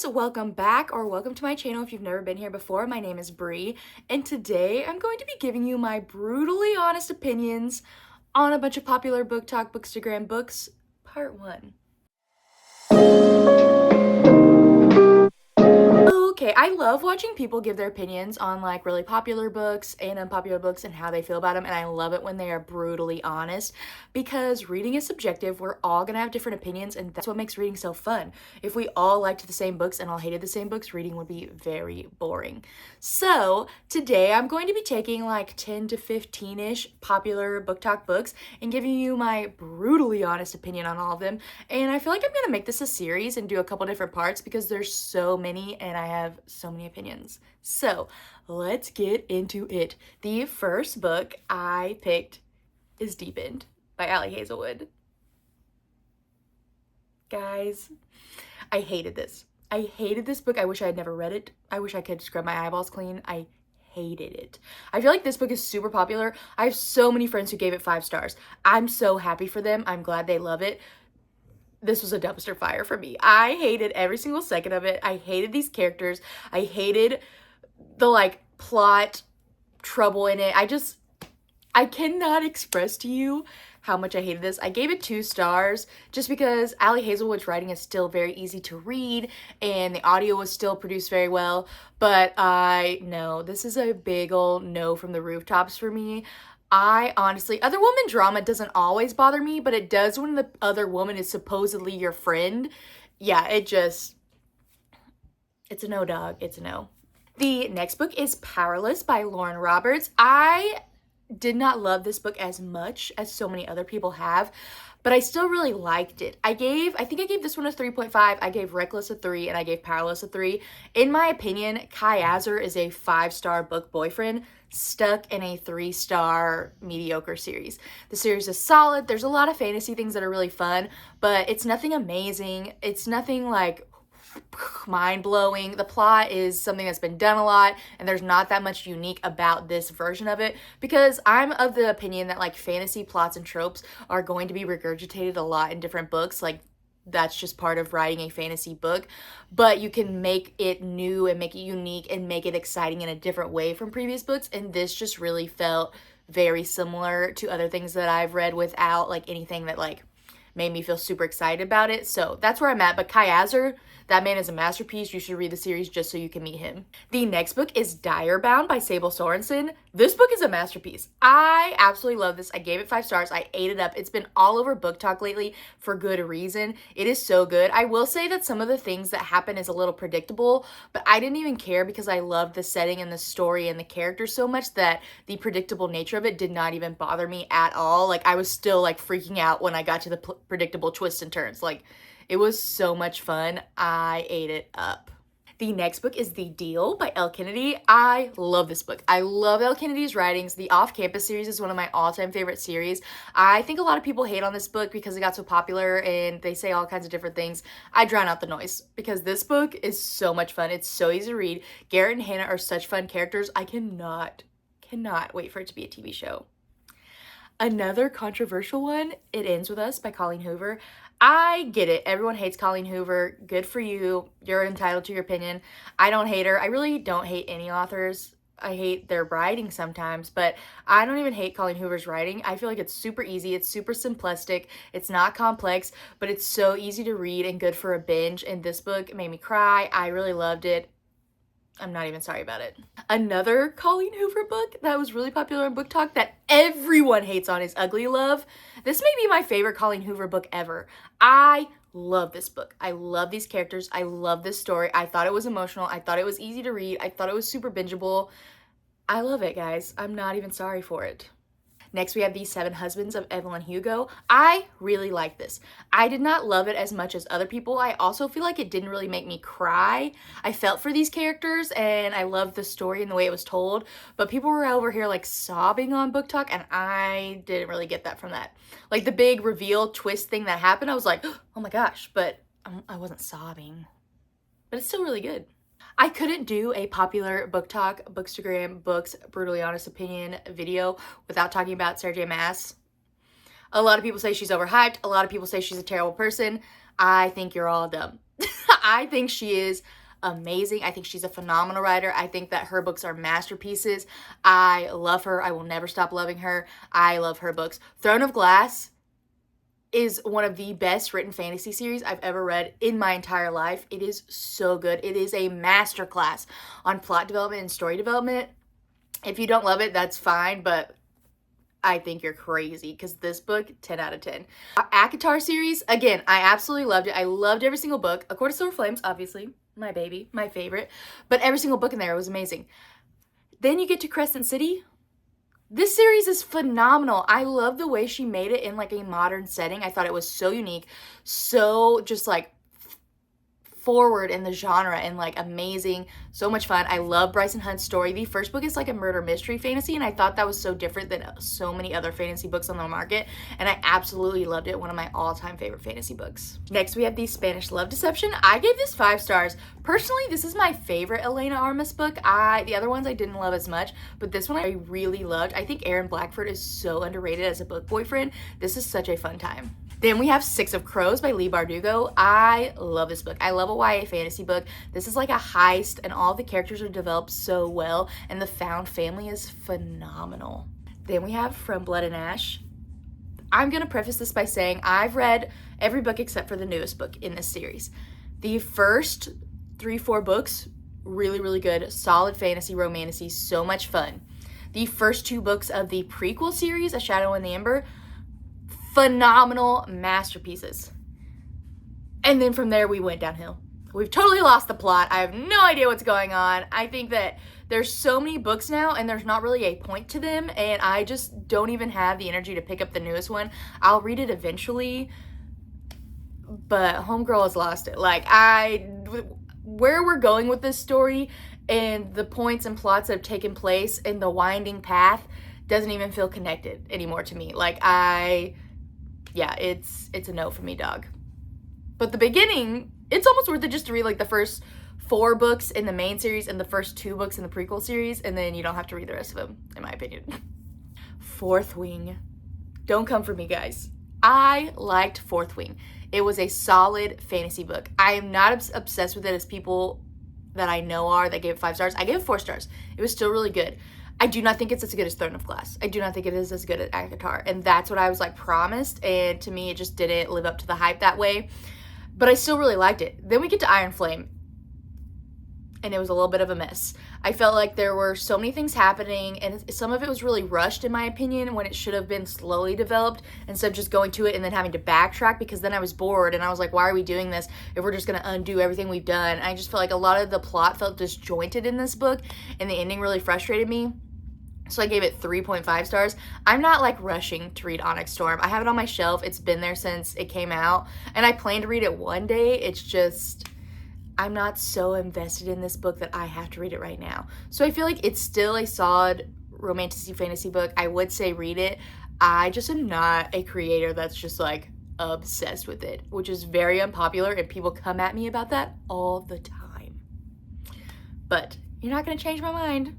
welcome back or welcome to my channel if you've never been here before. My name is Bree and today I'm going to be giving you my brutally honest opinions on a bunch of popular book talk bookstagram books, part 1. Okay, I love watching people give their opinions on like really popular books and unpopular books and how they feel about them, and I love it when they are brutally honest because reading is subjective. We're all gonna have different opinions, and that's what makes reading so fun. If we all liked the same books and all hated the same books, reading would be very boring. So today I'm going to be taking like 10 to 15-ish popular book talk books and giving you my brutally honest opinion on all of them, and I feel like I'm gonna make this a series and do a couple different parts because there's so many and I have so many opinions. So let's get into it. The first book I picked is Deep End by Ali Hazelwood. Guys, I hated this. I hated this book. I wish I had never read it. I wish I could scrub my eyeballs clean. I hated it. I feel like this book is super popular. I have so many friends who gave it 5 stars. I'm so happy for them. I'm glad they love it. This was a dumpster fire for me. I hated every single second of it. I hated these characters. I hated the like plot trouble in it. I cannot express to you how much I hated this. I gave it 2 stars just because Ali Hazelwood's writing is still very easy to read and the audio was still produced very well, but no, this is a big old no from the rooftops for me. I honestly, other woman drama doesn't always bother me, but it does when the other woman is supposedly your friend. Yeah, it's a no, dog. It's a no. The next book is Powerless by Lauren Roberts. I did not love this book as much as so many other people have, but I still really liked it. I think I gave this one a 3.5. I gave Reckless a 3 and I gave Powerless a 3. In my opinion, Kai Azar is a 5-star book boyfriend stuck in a 3-star mediocre series. The series is solid. There's a lot of fantasy things that are really fun, but it's nothing amazing. It's nothing like mind-blowing. The plot is something that's been done a lot and there's not that much unique about this version of it because I'm of the opinion that like fantasy plots and tropes are going to be regurgitated a lot in different books. Like that's just part of writing a fantasy book, but you can make it new and make it unique and make it exciting in a different way from previous books, and this just really felt very similar to other things that I've read without like anything that like made me feel super excited about it. So that's where I'm at. But Kai Azar, that man is a masterpiece. You should read the series just so you can meet him. The next book is Direbound by Sable Sorensen. This book is a masterpiece. I absolutely love this. I gave it 5 stars. I ate it up. It's been all over Book Talk lately for good reason. It is so good. I will say that some of the things that happen is a little predictable, but I didn't even care because I loved the setting and the story and the characters so much that the predictable nature of it did not even bother me at all. Like I was still like freaking out when I got to the predictable twists and turns. Like it was so much fun. I ate it up. The next book is The Deal by Elle Kennedy. I love this book. I love Elle Kennedy's writings. The Off Campus series is one of my all-time favorite series. I think a lot of people hate on this book because it got so popular and they say all kinds of different things. I drown out the noise because this book is so much fun. It's so easy to read. Garrett and Hannah are such fun characters. I cannot wait for it to be a TV show. Another controversial one, It Ends With Us by Colleen Hoover. I get it. Everyone hates Colleen Hoover. Good for you. You're entitled to your opinion. I don't hate her. I really don't hate any authors. I hate their writing sometimes, but I don't even hate Colleen Hoover's writing. I feel like it's super easy. It's super simplistic. It's not complex, but it's so easy to read and good for a binge. And this book made me cry. I really loved it. I'm not even sorry about it. Another Colleen Hoover book that was really popular in Book Talk that everyone hates on is Ugly Love. This may be my favorite Colleen Hoover book ever. I love this book. I love these characters. I love this story. I thought it was emotional. I thought it was easy to read. I thought it was super bingeable. I love it, guys. I'm not even sorry for it. Next, we have The 7 Husbands of Evelyn Hugo. I really like this. I did not love it as much as other people. I also feel like it didn't really make me cry. I felt for these characters and I loved the story and the way it was told, but people were over here like sobbing on Book Talk and I didn't really get that from that. Like the big reveal twist thing that happened, I was like, oh my gosh, but I wasn't sobbing. But it's still really good. I couldn't do a popular Book Talk, Bookstagram, Books, Brutally Honest Opinion video without talking about Sarah J. Maas. A lot of people say she's overhyped. A lot of people say she's a terrible person. I think you're all dumb. I think she is amazing. I think she's a phenomenal writer. I think that her books are masterpieces. I love her. I will never stop loving her. I love her books. Throne of Glass is one of the best written fantasy series I've ever read in my entire life. It is so good. It is a masterclass on plot development and story development. If you don't love it, that's fine, but I think you're crazy because this book, 10 out of 10. ACOTAR series, again, I absolutely loved it. I loved every single book. A Court of Silver Flames, obviously, my baby, my favorite. But every single book in there was amazing. Then you get to Crescent City. This series is phenomenal. I love the way she made it in like a modern setting. I thought it was so unique, so just like forward in the genre and like amazing, so much fun. I love Bryson Hunt's story. The first book is like a murder mystery fantasy, and I thought that was so different than so many other fantasy books on the market, and I absolutely loved it. One of my all-time favorite fantasy books. Next, we have The Spanish Love Deception. I gave this 5 stars. Personally, this is my favorite Elena Armas book. The other ones I didn't love as much, but this one I really loved. I think Aaron Blackford is so underrated as a book boyfriend. This is such a fun time. Then we have Six of Crows by Leigh Bardugo. I love this book. I love a YA fantasy book. This is like a heist, and all the characters are developed so well, and the found family is phenomenal. Then we have From Blood and Ash. I'm going to preface this by saying I've read every book except for the newest book in this series. The first 3-4 books, really, really good. Solid fantasy, romantasy, so much fun. The first 2 books of the prequel series, A Shadow in the Ember, phenomenal masterpieces. And then from there we went downhill. We've totally lost the plot. I have no idea what's going on. I think that there's so many books now and there's not really a point to them, and I just don't even have the energy to pick up the newest one. I'll read it eventually, but homegirl has lost it. Like, where we're going with this story and the points and plots that have taken place and the winding path doesn't even feel connected anymore to me. Like, yeah, it's a no for me, dog. But the beginning, it's almost worth it just to read like the first 4 books in the main series and the first 2 books in the prequel series, and then you don't have to read the rest of them, in my opinion. Fourth Wing. Don't come for me, guys. I liked Fourth Wing. It was a solid fantasy book. I am not obsessed with it as people that I know are that gave it 5 stars. I gave it 4 stars. It was still really good. I do not think it's as good as Throne of Glass. I do not think it is as good as ACOTAR. And that's what I was like promised. And to me, it just didn't live up to the hype that way. But I still really liked it. Then we get to Iron Flame. And it was a little bit of a mess. I felt like there were so many things happening, and some of it was really rushed in my opinion, when it should have been slowly developed instead of just going to it and then having to backtrack, because then I was bored and I was like, why are we doing this if we're just going to undo everything we've done? And I just felt like a lot of the plot felt disjointed in this book, and the ending really frustrated me. So I gave it 3.5 stars. I'm not like rushing to read Onyx Storm. I have it on my shelf. It's been there since it came out, and I plan to read it one day. It's just, I'm not so invested in this book that I have to read it right now. So I feel like it's still a solid romantic fantasy book. I would say read it. I just am not a creator that's just like obsessed with it, which is very unpopular, and people come at me about that all the time. But you're not going to change my mind.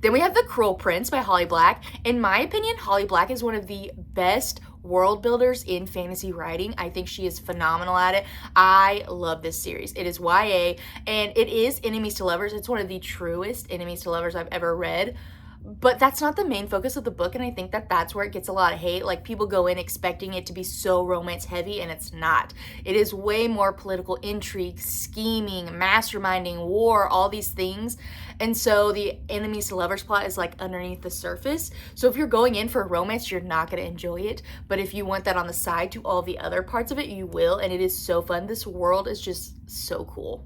Then we have The Cruel Prince by Holly Black. In my opinion, Holly Black is one of the best world builders in fantasy writing. I think she is phenomenal at it. I love this series. It is YA, and it is enemies to lovers. It's one of the truest enemies to lovers I've ever read. But that's not the main focus of the book, and I think that that's where it gets a lot of hate. Like, people go in expecting it to be so romance heavy, and it's not. It is way more political intrigue, scheming, masterminding, war, all these things. And so the enemies to lovers plot is like underneath the surface. So if you're going in for romance, you're not going to enjoy it. But if you want that on the side to all the other parts of it, you will, and it is so fun. This world is just so cool.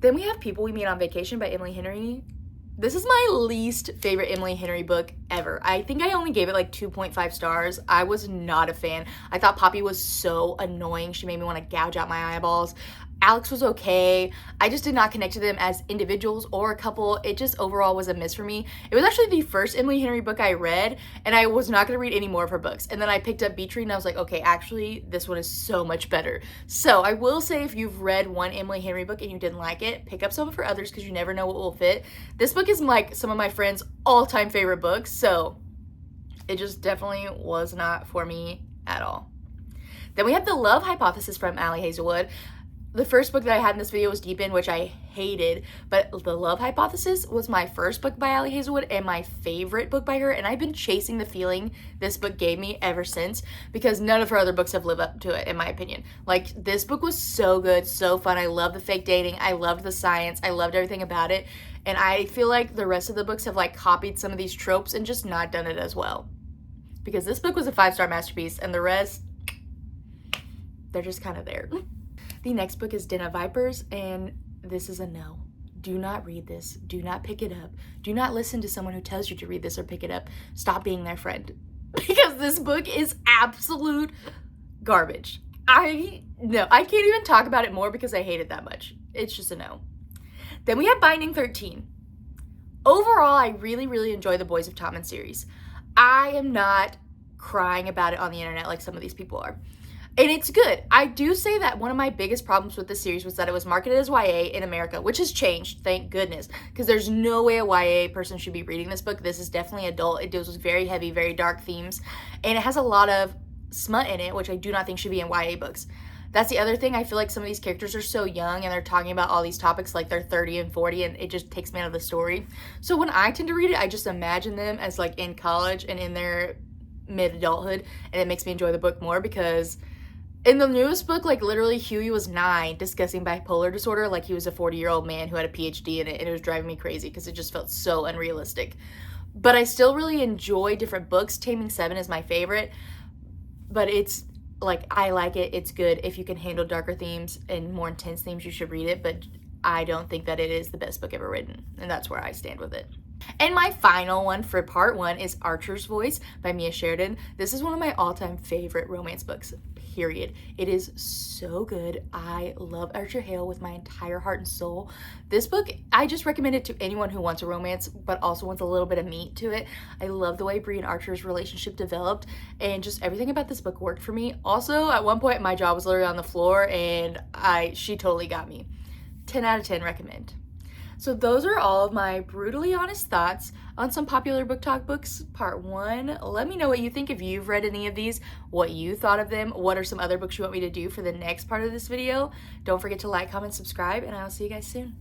Then we have People We Meet on Vacation by Emily Henry. This is my least favorite Emily Henry book ever. I think I only gave it like 2.5 stars. I was not a fan. I thought Poppy was so annoying. She made me want to gouge out my eyeballs. Alex was okay. I just did not connect to them as individuals or a couple. It just overall was a miss for me. It was actually the first Emily Henry book I read, and I was not going to read any more of her books. And then I picked up Beach Read, and I was like, okay, actually, this one is so much better. So I will say, if you've read one Emily Henry book and you didn't like it, pick up some of her others, because you never know what will fit. This book is like some of my friends' all-time favorite books, so it just definitely was not for me at all. Then we have The Love Hypothesis from Allie Hazelwood. The first book that I had in this video was Deep In, which I hated, but The Love Hypothesis was my first book by Allie Hazelwood and my favorite book by her, and I've been chasing the feeling this book gave me ever since, because none of her other books have lived up to it, in my opinion. Like, this book was so good, so fun. I loved the fake dating, I loved the science, I loved everything about it, and I feel like the rest of the books have, like, copied some of these tropes and just not done it as well. Because this book was a 5-star masterpiece, and the rest, they're just kind of there. The next book is Den of Vipers, and this is a no. Do not read this. Do not pick it up. Do not listen to someone who tells you to read this or pick it up. Stop being their friend. Because this book is absolute garbage. I can't even talk about it more because I hate it that much. It's just a no. Then we have Binding 13. Overall, I really, really enjoy the Boys of Tommen series. I am not crying about it on the internet like some of these people are. And it's good. I do say that one of my biggest problems with this series was that it was marketed as YA in America, which has changed, thank goodness, because there's no way a YA person should be reading this book. This is definitely adult. It deals with very heavy, very dark themes, and it has a lot of smut in it, which I do not think should be in YA books. That's the other thing. I feel like some of these characters are so young and they're talking about all these topics like they're 30 and 40, and it just takes me out of the story. So when I tend to read it, I just imagine them as like in college and in their mid-adulthood, and it makes me enjoy the book more because in the newest book, like, literally Huey was 9 discussing bipolar disorder like he was a 40-year-old man who had a PhD in it, and it was driving me crazy because it just felt so unrealistic. But I still really enjoy different books. Taming 7 is my favorite, but it's, like, I like it. It's good. If you can handle darker themes and more intense themes, you should read it, but I don't think that it is the best book ever written, and that's where I stand with it. And my final one for part 1 is Archer's Voice by Mia Sheridan. This is one of my all-time favorite romance books, period. It is so good. I love Archer Hale with my entire heart and soul. This book, I just recommend it to anyone who wants a romance, but also wants a little bit of meat to it. I love the way Bree and Archer's relationship developed, and just everything about this book worked for me. Also, at one point, my jaw was literally on the floor, and she totally got me. 10 out of 10 recommend. So those are all of my brutally honest thoughts on some popular book talk books, part 1. Let me know what you think if you've read any of these, what you thought of them, what are some other books you want me to do for the next part of this video. Don't forget to like, comment, subscribe, and I'll see you guys soon.